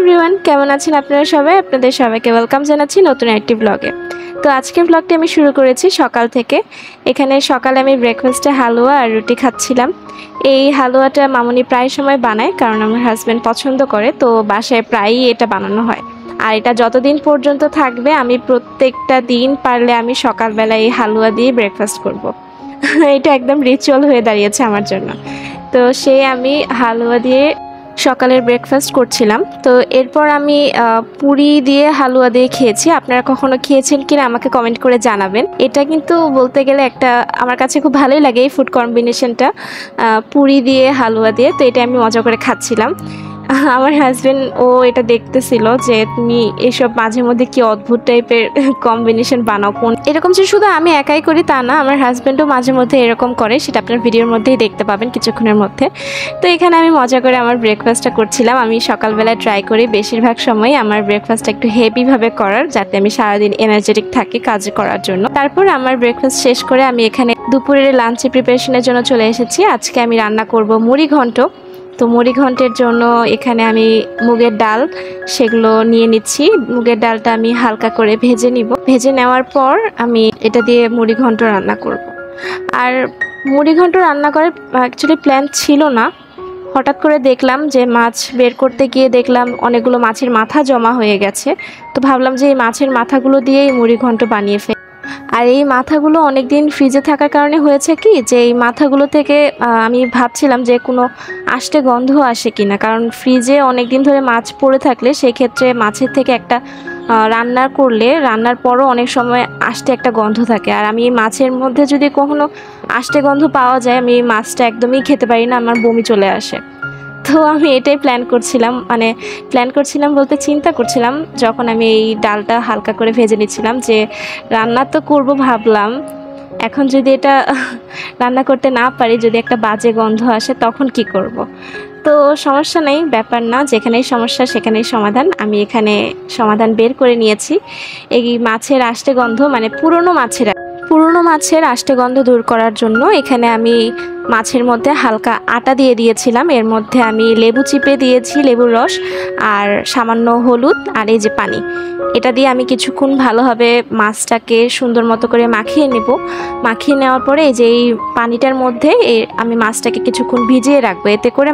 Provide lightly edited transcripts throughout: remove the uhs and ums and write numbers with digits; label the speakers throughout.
Speaker 1: Everyone, কেমন আছেন আপনারা সবাই? আপনাদের সবাইকে ওয়েলকাম জানাচ্ছি নতুন একটি ব্লগে। তো আজকের ব্লগটি আমি শুরু করেছি সকাল থেকে। এখানে সকালে আমি ব্রেকফাস্টে হালুয়া আর রুটি খাচ্ছিলাম। এই হালুয়াটা মামুনি প্রায় সময় বানায়, কারণ আমার হাজব্যান্ড পছন্দ করে, তো বাসায় প্রায়ই এটা বানানো হয়। আর এটা যতদিন পর্যন্ত থাকবে আমি প্রত্যেকটা দিন পারলে আমি সকালবেলা এই হালুয়া দিয়ে ব্রেকফাস্ট করব। এটা একদম রিচুয়াল হয়ে দাঁড়িয়েছে আমার জন্য। তো আমি হালুয়া দিয়ে সকালের ব্রেকফাস্ট করছিলাম। তো এরপর আমি পুরি দিয়ে হালুয়া দিয়ে খেয়েছি। আপনারা কখনো খেয়েছেন কিনা আমাকে কমেন্ট করে জানাবেন। এটা কিন্তু বলতে গেলে একটা আমার কাছে খুব ভালোই লাগে এই ফুড কম্বিনেশনটা, পুরি দিয়ে হালুয়া দিয়ে। তো এটা আমি মজা করে খাচ্ছিলাম। আমার হাজবেন্ড এটা দেখতেছিল যে তুমি এসব মাঝে মধ্যে কি অদ্ভুত টাইপের কম্বিনেশন বানাও, কোন এরকম যে শুধু আমি একাই করি তা না, আমার হাজবেন্ডও মাঝে মধ্যে এরকম করে, সেটা আপনার ভিডিওর মধ্যেই দেখতে পাবেন কিছুক্ষণের মধ্যে। তো এখানে আমি মজা করে আমার ব্রেকফাস্টটা করছিলাম। আমি সকালবেলায় ট্রাই করি বেশিরভাগ সময় আমার ব্রেকফাস্টটা একটু হেভিভাবে করার, যাতে আমি সারাদিন এনার্জেটিক থাকি কাজ করার জন্য। তারপর আমার ব্রেকফাস্ট শেষ করে আমি এখানে দুপুরের লাঞ্চে প্রিপারেশনের জন্য চলে এসেছি। আজকে আমি রান্না করব মুড়ি ঘন্ট। তো মুড়ি ঘন্টের জন্য এখানে আমি মুগের ডাল সেগুলো নিয়ে নিচ্ছি। মুগের ডালটা আমি হালকা করে ভেজে নিব। ভেজে নেওয়ার পর আমি এটা দিয়ে মুড়ি ঘন্ট রান্না করব। আর মুড়ি ঘন্ট রান্না করার অ্যাকচুয়ালি প্ল্যান ছিল না। হঠাৎ করে দেখলাম যে মাছ বের করতে গিয়ে দেখলাম অনেকগুলো মাছের মাথা জমা হয়ে গেছে। তো ভাবলাম যে এই মাছের মাথাগুলো দিয়েই মুড়ি ঘন্ট বানিয়ে ফেলি। আর এই মাথাগুলো অনেক দিন ফ্রিজে থাকার কারণে হয়েছে কি, যে এই মাথাগুলো থেকে আমি ভাবছিলাম যে কোনো আষ্টে গন্ধ আসে কিনা, কারণ ফ্রিজে অনেক দিন ধরে মাছ পড়ে থাকলে সেক্ষেত্রে মাছের থেকে একটা রান্নার পরও অনেক সময় আষ্টে একটা গন্ধ থাকে। আর আমি মাছের মধ্যে যদি কখনো আষ্টে গন্ধ পাওয়া যায়, আমি এই মাছটা একদমই খেতে পারি না, আমার বমি চলে আসে। তো আমি এটাই প্ল্যান করছিলাম বলতে চিন্তা করছিলাম, যখন আমি এই ডালটা হালকা করে ভেজে নিচ্ছিলাম, যে রান্না তো করব ভাবলাম, এখন যদি এটা রান্না করতে না পারি, যদি একটা বাজে গন্ধ আসে তখন কি করব। তো সমস্যা নেই, ব্যাপার না, যেখানেই সমস্যা সেখানেই সমাধান। আমি এখানে সমাধান বের করে নিয়েছি। এই মাছের আষ্টে গন্ধ, মানে পুরনো মাছের আষ্টে গন্ধ দূর করার জন্য এখানে আমি মাছের মধ্যে হালকা আটা দিয়ে দিয়েছিলাম। এর মধ্যে আমি লেবু চিপে দিয়েছি, লেবুর রস, আর সামান্য হলুদ, আর এই যে পানি। এটা দিয়ে আমি কিছুক্ষণ ভালোভাবে মাছটাকে সুন্দর মতো করে মাখিয়ে নেব। মাখিয়ে নেওয়ার পরে এই যে এই পানিটার মধ্যে আমি মাছটাকে কিছুক্ষণ ভিজিয়ে রাখবো। এতে করে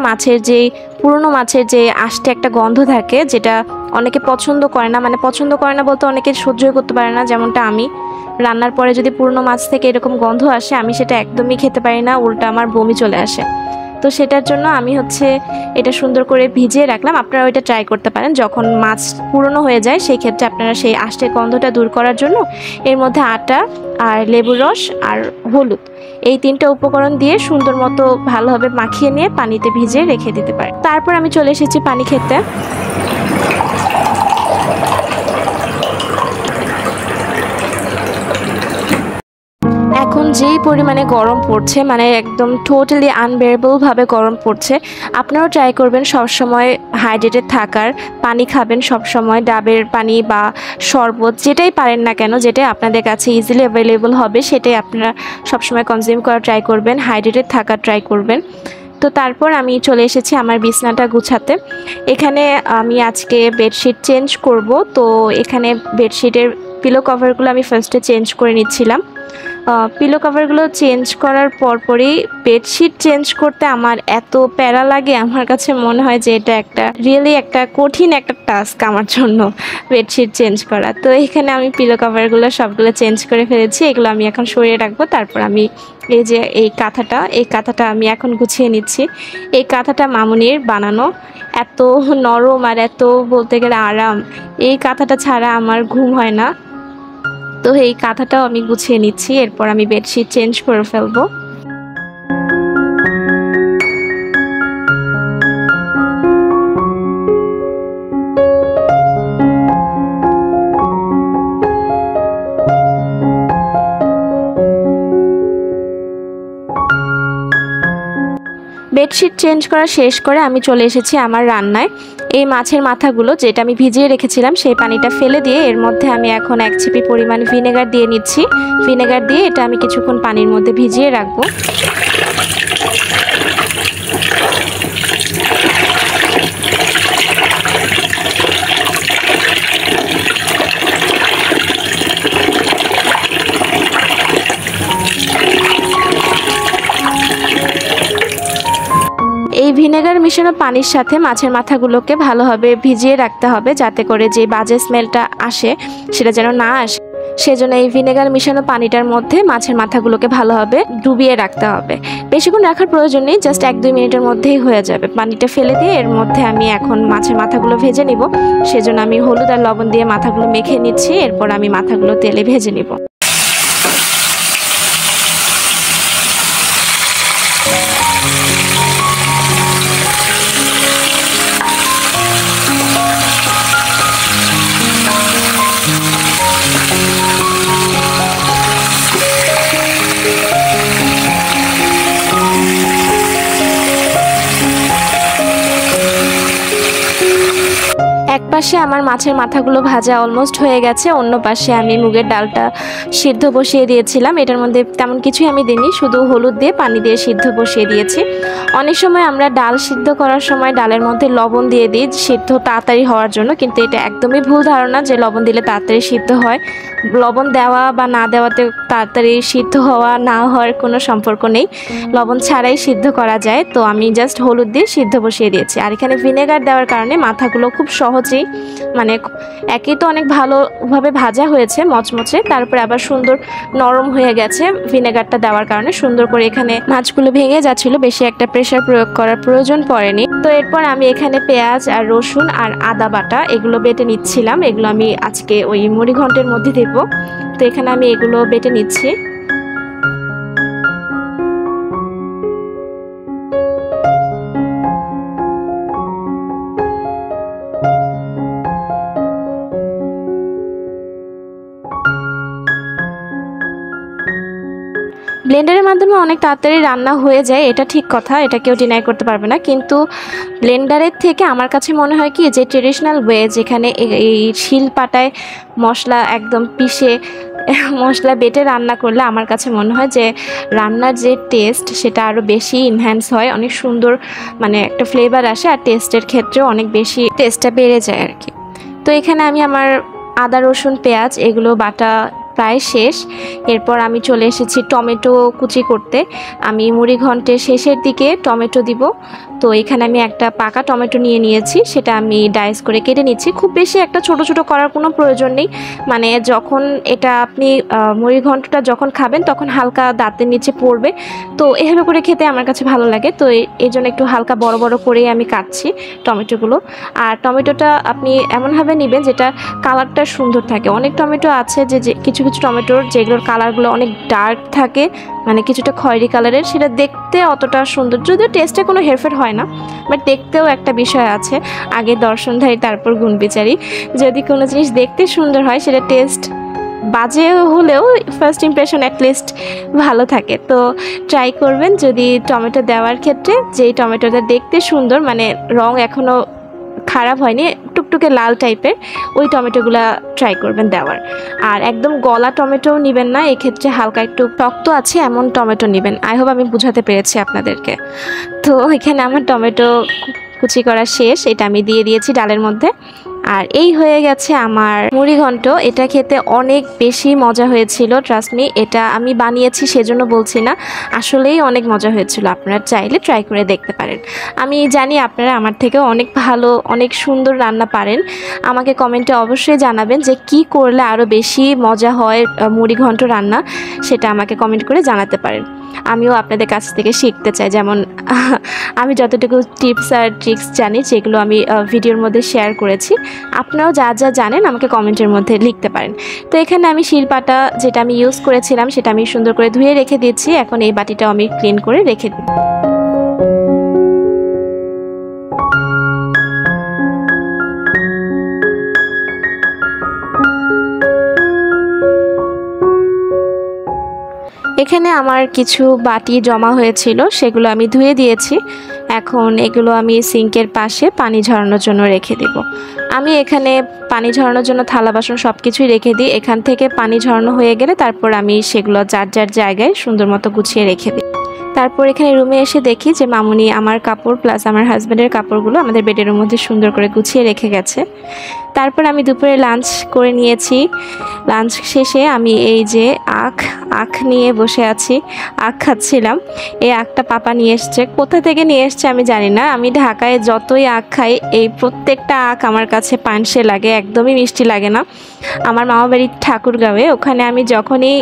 Speaker 1: পুরনো মাছের যে আষ্টে একটা গন্ধ থাকে, যেটা অনেকে পছন্দ করে না, মানে পছন্দ করে না বলতে অনেকে সহ্যই করতে পারে না, যেমনটা আমি। রান্নার পরে যদি পুরনো মাছ থেকে এরকম গন্ধ আসে, আমি সেটা একদমই খেতে পারি না, উল্টা আমার বমি চলে আসে। তো সেটার জন্য আমি এটা সুন্দর করে ভিজিয়ে রাখলাম। আপনারা ওইটা ট্রাই করতে পারেন, যখন মাছ পুরনো হয়ে যায় সেই ক্ষেত্রে আপনারা সেই আষ্টের গন্ধটা দূর করার জন্য এর মধ্যে আটা আর লেবুর রস আর হলুদ, এই তিনটা উপকরণ দিয়ে সুন্দর মতো ভালোভাবে মাখিয়ে নিয়ে পানিতে ভিজিয়ে রেখে দিতে পারেন। তারপর আমি চলে এসেছি পানি খেতে। এখন যেই পরিমাণে গরম পড়ছে, মানে একদম টোটালি আনবেয়ারেবলভাবে গরম পড়ছে, আপনারাও ট্রাই করবেন সবসময় হাইড্রেটেড থাকার। পানি খাবেন সবসময়, ডাবের পানি বা শরবত, যেটাই পারেন না কেন, যেটাই আপনাদের কাছে ইজিলি অ্যাভেলেবল হবে সেটাই আপনারা সবসময় কনজিউম করার ট্রাই করবেন, হাইড্রেটেড থাকার ট্রাই করবেন। তো তারপর আমি চলে এসেছি আমার বিছনাটা গুছাতে। এখানে আমি আজকে বেডশিট চেঞ্জ করব। তো এখানে বেডশিটের পিলো কভারগুলো আমি ফার্স্টে চেঞ্জ করে নিচ্ছিলাম। পিলো কভারগুলো চেঞ্জ করার পরপরই বেডশিট চেঞ্জ করতে আমার এত প্যারা লাগে, আমার কাছে মনে হয় যে এটা একটা কঠিন একটা টাস্ক আমার জন্য, বেডশিট চেঞ্জ করা। তো এখানে আমি পিলো কভারগুলো সবগুলো চেঞ্জ করে ফেলেছি, এগুলো আমি এখন সরিয়ে রাখবো। তারপর আমি এই যে এই কাঁথাটা আমি এখন গুছিয়ে নিচ্ছি। এই কাঁথাটা মামুনির বানানো, এত নরম আর এত বলতে গেলে আরাম, এই কাঁথাটা ছাড়া আমার ঘুম হয় না। তো এই কাঁথাটাও আমি গুছিয়ে নিচ্ছি, এরপর আমি বেডশিট চেঞ্জ করে ফেলবো। বেডশিট চেঞ্জ করা শেষ করে আমি চলে এসেছি আমার রান্নায়। এই মাছের মাথাগুলো যেটা আমি ভিজিয়ে রেখেছিলাম সেই পানিটা ফেলে দিয়ে এর মধ্যে আমি এখন 1 চিপি পরিমাণ ভিনেগার দিয়ে নিচ্ছি। ভিনেগার দিয়ে এটা আমি কিছুক্ষণ পানির মধ্যে ভিজিয়ে রাখবো। মেশানো পানির সাথে মাছের মাথাগুলোকে ভালোভাবে ভিজিয়ে রাখতে হবে, যাতে করে যে বাজে স্মেলটা আসে সেটা যেন না আসে। সেজন্য এই ভিনেগার মিশানো পানিটার মধ্যে মাছের মাথাগুলোকে ভালোভাবে ডুবিয়ে রাখতে হবে। বেশিক্ষণ রাখার প্রয়োজন নেই, জাস্ট 1-2 মিনিটের মধ্যেই হয়ে যাবে। পানিটা ফেলে দিয়ে এর মধ্যে আমি এখন মাছের মাথাগুলো ভেজে নিব। সেজন্য আমি হলুদ আর লবণ দিয়ে মাথাগুলো মেখে নিচ্ছি, এরপর আমি মাথাগুলো তেলে ভেজে নিব। একপাশে আমার মাছের মাথাগুলো ভাজা অলমোস্ট হয়ে গেছে, অন্য পাশে আমি মুগের ডালটা সিদ্ধ বসিয়ে দিয়েছিলাম। এটার মধ্যে তেমন কিছুই আমি দিইনি, শুধু হলুদ দিয়ে পানি দিয়ে সিদ্ধ বসিয়ে দিয়েছি। অনেক সময় আমরা ডাল সিদ্ধ করার সময় ডালের মধ্যে লবণ দিয়ে দিই সিদ্ধ তাড়াতাড়ি হওয়ার জন্য, কিন্তু এটা একদমই ভুল ধারণা যে লবণ দিলে তাড়াতাড়ি সিদ্ধ হয়। লবণ দেওয়া বা না দেওয়াতে তাড়াতাড়ি সিদ্ধ হওয়া না হওয়ার কোনো সম্পর্ক নেই, লবণ ছাড়াই সিদ্ধ করা যায়। তো আমি জাস্ট হলুদ দিয়ে সিদ্ধ বসিয়ে দিয়েছি। আর এখানে ভিনেগার দেওয়ার কারণে মাথাগুলো খুব সহজেই মানে একই তো অনেক ভালোভাবে ভাজা হয়েছে মচমচে, তারপরে আবার সুন্দর নরম হয়ে গেছে ভিনেগারটা দেওয়ার কারণে। সুন্দর করে এখানে মাছগুলো ভেঙে যাচ্ছিল, বেশি একটা প্রেসার প্রয়োগ করার প্রয়োজন পড়েনি। তো এরপর আমি এখানে পেঁয়াজ আর রসুন আর আদা বাটা এগুলো বেটে নিচ্ছিলাম। এগুলো আমি আজকে ওই মুড়ি ঘন্টের মধ্যে দেব। তো এখানে আমি এগুলো বেটে নিচ্ছি। ব্লেন্ডারের মাধ্যমে অনেক তাড়াতাড়ি রান্না হয়ে যায়, এটা ঠিক কথা, এটা কেউ ডিনাই করতে পারবে না। কিন্তু ব্লেন্ডারের থেকে আমার কাছে মনে হয় কি যে ট্রেডিশনাল ওয়ে, যেখানে এই শিলপাটায় মশলা একদম পিষে মশলা বেটে রান্না করলে আমার কাছে মনে হয় যে রান্নার যে টেস্ট সেটা আরও বেশি ইনহ্যান্স হয়, অনেক সুন্দর মানে একটা ফ্লেভার আসে, আর টেস্টের ক্ষেত্রেও অনেক বেশি টেস্টটা বেড়ে যায় আর কি। তো এখানে আমি আমার আদা রসুন পেঁয়াজ এগুলো বাটা প্রায় শেষ। এরপর আমি চলে এসেছি টমেটো কুচি করতে। আমি মুড়ি ঘন্টের শেষের দিকে টমেটো দিব। তো এখানে আমি একটা পাকা টমেটো নিয়ে নিয়েছি, সেটা আমি ডাইস করে কেটে নিচ্ছি। খুব বেশি একটা ছোট ছোট করার কোনো প্রয়োজন নেই, মানে যখন এটা আপনি মুড়ি ঘন্টটা যখন খাবেন তখন হালকা দাঁতের নিচে পড়বে, তো এভাবে করে খেতে আমার কাছে ভালো লাগে। তো এই জন্য একটু হালকা বড় বড় করেই আমি কাটছি টমেটোগুলো। আর টমেটোটা আপনি এমনভাবে নেবেন যেটা কালারটা সুন্দর থাকে। অনেক টমেটো আছে যে কিছু কিছু টমেটোর যেগুলোর কালারগুলো অনেক ডার্ক থাকে, মানে কিছুটা খয়েরি কালারের, সেটা দেখতে অতটা সুন্দর, যদিও টেস্টে কোনো হেরফের হয় না, বাট দেখতেও একটা বিষয় আছে, আগে দর্শনধারী তারপর গুণবিচারী। যদি কোনো জিনিস দেখতে সুন্দর হয় সেটা টেস্ট বাজে হলেও ফার্স্ট ইমপ্রেশন অ্যাটলিস্ট ভালো থাকে। তো ট্রাই করবেন যদি টমেটো দেওয়ার ক্ষেত্রে, যেই টমেটোটা দেখতে সুন্দর মানে রং এখনও খারাপ হয়নি, টুকটুকে লাল টাইপের, ওই টমেটোগুলা ট্রাই করবেন দেওয়ার। আর একদম গলা টমেটো নেবেন না, এক্ষেত্রে হালকা একটু টক আছে এমন টমেটো নেবেন। আই হোপ আমি বুঝাতে পেরেছি আপনাদেরকে। তো এখানে আমার টমেটো কুচি করা শেষ, এটা আমি দিয়ে দিয়েছি ডালের মধ্যে। আর এই হয়ে গেছে আমার মুড়ি ঘন্ট। এটা খেতে অনেক বেশি মজা হয়েছিল, ট্রাস্ট মি। এটা আমি বানিয়েছি সেজন্য বলছি না, আসলেই অনেক মজা হয়েছিল। আপনারা চাইলে ট্রাই করে দেখতে পারেন। আমি জানি আপনারা আমার থেকে অনেক ভালো অনেক সুন্দর রান্না পারেন। আমাকে কমেন্টে অবশ্যই জানাবেন যে কি করলে আরও বেশি মজা হয় মুড়ি ঘন্ট রান্না, সেটা আমাকে কমেন্ট করে জানাতে পারেন। আমিও আপনাদের কাছ থেকে শিখতে চাই, যেমন আমি যতটুকু টিপস আর ট্রিক্স জানি যেগুলো আমি ভিডিওর মধ্যে শেয়ার করেছি, আপনারাও যা যা জানেন আমাকে কমেন্টের মধ্যে লিখতে পারেন। তো এখানে আমি শিলপাটা যেটা আমি ইউজ করেছিলাম সেটা আমি সুন্দর করে ধুয়ে রেখে দিচ্ছি। এখন এই বাটিটাও আমি ক্লিন করে রেখে দিই। এখানে আমার কিছু বাটি জমা হয়েছিল, সেগুলো আমি ধুয়ে দিয়েছি। এখন এগুলো আমি সিঙ্কের পাশে পানি ঝরানোর জন্য রেখে দেব। আমি এখানে পানি ঝরানোর জন্য থালা বাসন সব কিছুই রেখে দিই। এখান থেকে পানি ঝরানো হয়ে গেলে তারপর আমি সেগুলো যার যার জায়গায় সুন্দর মতো গুছিয়ে রেখে দিই। তারপর এখানে রুমে এসে দেখি যে মামুনি আমার কাপড় প্লাস আমার হাজব্যান্ডের কাপড়গুলো আমাদের বেডের মধ্যে সুন্দর করে গুছিয়ে রেখে গেছে। তারপর আমি দুপুরে লাঞ্চ করে নিয়েছি। লাঞ্চ শেষে আমি এই যে আখ আখ নিয়ে বসে আছি, আখ খাচ্ছিলাম। এই আখটা পাপা নিয়ে এসছে, কোথা থেকে নিয়ে এসছে আমি জানি না। আমি ঢাকায় যতই আখ খাই, এই প্রত্যেকটা আখ আমার কাছে পানসে লাগে, একদমই মিষ্টি লাগে না। আমার মামাবাড়ি ঠাকুরগাঁওয়ে, ওখানে আমি যখনই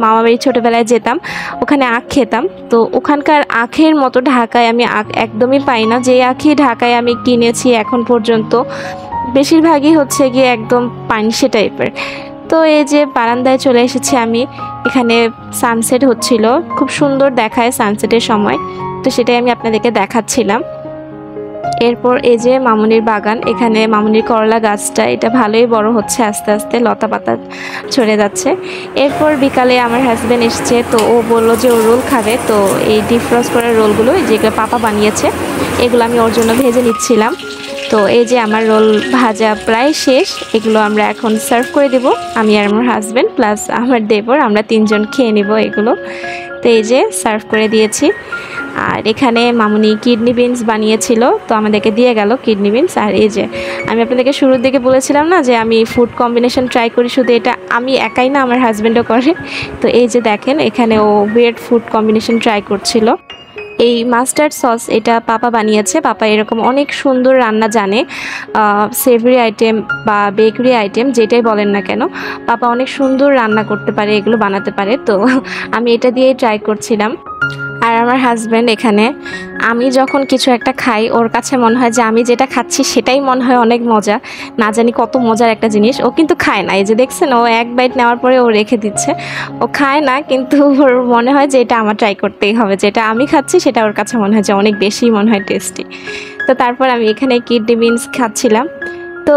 Speaker 1: মামাবাড়ি ছোটোবেলায় যেতাম ওখানে আখ খেতাম। তো ওখানকার আখের মতো ঢাকায় আমি আখ একদমই পাই না। যে আখই ঢাকায় আমি কিনেছি এখন পর্যন্ত বেশিরভাগই হচ্ছে গিয়ে একদম পানসে টাইপের। তো এই যে বারান্দায় চলে এসেছি আমি, এখানে সানসেট হচ্ছিল, খুব সুন্দর দেখায় সানসেটের সময়, তো সেটাই আমি আপনাদেরকে দেখাচ্ছিলাম। এরপর এই যে মামুনির বাগান, এখানে মামুনির করলা গাছটা এটা ভালোই বড় হচ্ছে, আস্তে আস্তে লতা পাতা ছড়ে যাচ্ছে। এরপর বিকালে আমার হাজব্যান্ড এসছে, তো ও বললো যে ও রোল খাবে। তো এই ডিফ্রস্ট করা রোলগুলো যেগুলো পাপা বানিয়েছে এগুলো আমি ওর জন্য ভেজে নিচ্ছিলাম। তো এই যে আমার রোল ভাজা প্রায় শেষ, এগুলো আমরা এখন সার্ভ করে দেব, আমি আর আমার হাজব্যান্ড প্লাস আমার দেবর, আমরা তিনজন খেয়ে নেব এগুলো। তো এই যে সার্ভ করে দিয়েছি। আর এখানে মামুনি কিডনি বিনস বানিয়েছিল, তো আমাদেরকে দিয়ে গেল কিডনি বিনস। আর এই যে আমি আপনাদেরকে শুরুর দিকে বলেছিলাম না যে আমি ফুড কম্বিনেশন ট্রাই করি, শুধু এটা আমি একাই না, আমার হাজব্যান্ডও করে। তো এই যে দেখেন এখানে ও ওয়েট ফুড কম্বিনেশন ট্রাই করছিল। এই মাস্টার্ড সস এটা পাপা বানিয়েছে। পাপা এরকম অনেক সুন্দর রান্না জানে, সেভরি আইটেম বা বেকারি আইটেম যেটাই বলেন না কেন, পাপা অনেক সুন্দর রান্না করতে পারে, এগুলো বানাতে পারে। তো আমি এটা দিয়েই ট্রাই করছিলাম। আর আমার হাজব্যান্ড এখানে, আমি যখন কিছু একটা খাই ওর কাছে মনে হয় যে আমি যেটা খাচ্ছি সেটাই মনে হয় অনেক মজা, না জানি কত মজার একটা জিনিস। ও কিন্তু খায় না, এই যে দেখছেন ও এক বাইট নেওয়ার পরে ও রেখে দিচ্ছে, ও খায় না, কিন্তু ওর মনে হয় যে এটা আমার ট্রাই করতেই হবে, যেটা আমি খাচ্ছি সেটা ওর কাছে মনে হয় যে অনেক বেশি মনে হয় টেস্টি। তো তারপর আমি এখানে কিডনি বিনস খাচ্ছিলাম। তো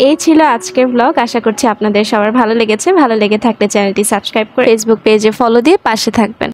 Speaker 1: এই ছিল আজকের ব্লগ, আশা করছি আপনাদের সবার ভালো লেগেছে। ভালো লেগে থাকলে চ্যানেলটি সাবস্ক্রাইব করে ফেসবুক পেজে ফলো দিয়ে পাশে থাকবেন।